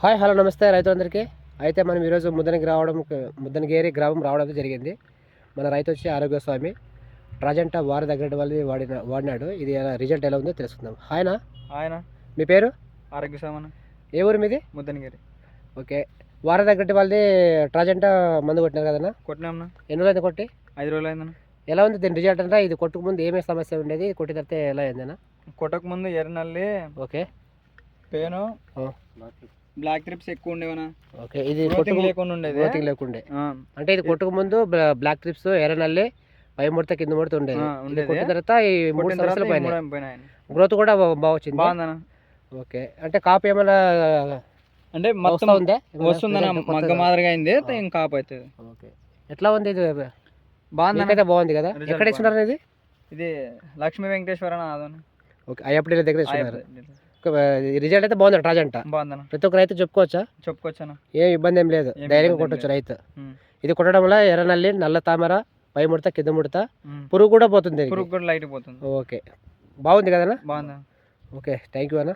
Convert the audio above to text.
Hi hello నమస్తే రైతులందరికీ. అయితే మనం ఈరోజు ముద్దనగేరి గ్రామం రావడం జరిగింది. మన రైతు వచ్చి ఆరోగ్యస్వామి రాజంట వారి దగ్గర వాళ్ళది వాడినాడు. ఇది రిజల్ట్ ఎలా ఉందో తెలుసుకుందాం. ఆయన మీ పేరు? ఆరోగ్యస్వామి. ఏ ఊరు మీది? ముద్దనగిరి. ఓకే, వారి దగ్గర వాళ్ళది ట్రాజెంట మందు కొట్టినారు కదన్నా? కొట్టినామన్నా. ఎన్ని రోజులు కొట్టి? 5 రోజులు అయిందన్న. ఎలా ఉంది దీని రిజల్ట్? అంటే ఇది కొట్టుకు ముందు ఏమేమి సమస్య ఉండేది, కొట్టిన తర్వాత ఎలా అయిందన్నా? కొట్టక ముందు ఎర్రనల్లి, ఓకే, పేను, బ్లాక్ ట్రిప్స్ ఎక్కువ ఉండేవనా. ఓకే, ఇది లేకుండా ఉండేది. లేకుండే అంటే ఇది కొట్టుకు ముందు బ్లాక్ ట్రిప్స్, ఎర్రనల్లి, పై ముడత కింద ముడత ఉండేది. కొట్టిన తర్వాత ఈ 3 సంవత్సరాల పైన గ్రోత్ కూడా బాగా వచ్చింది. బాగుందన్న. ఓకే, అంటే కాపు ఏమైనా అంటే మొత్తం వస్తుందన్న, మగ్గ మాదిరిగా అయింది. ఇంకా కాపు అవుతుంది. ఓకే, ఎట్లా ఉంది ఇది? బాగుంది, బాగుంది కదా. ఎక్కడ ఇస్తున్నారు ఇది? ఇది లక్ష్మీ వెంకటేశ్వర అన్న. ఓకే, అయ్యప్పటి దగ్గర ఇస్తున్నారు. రిజల్ట్ అయితే బాగుంది. ట్రాజెంట బాగుందన్న. ప్రతి ఒక్క రైతు చెప్పుకోవచ్చా? ఏం ఇబ్బంది ఏం లేదు, ధైర్యంగా కొట్టచ్చు రైతు. ఇది కొట్టడం వల్ల ఎర్రనల్లి, నల్ల తామర, పై ముడత కింద ముడత, పురుగు కూడా పోతుంది. పురుగు కూడా లైట్ పోతుంది. ఓకే, బాగుంది కదా? బాగుంది. ఓకే, థ్యాంక్ యూ అన్న.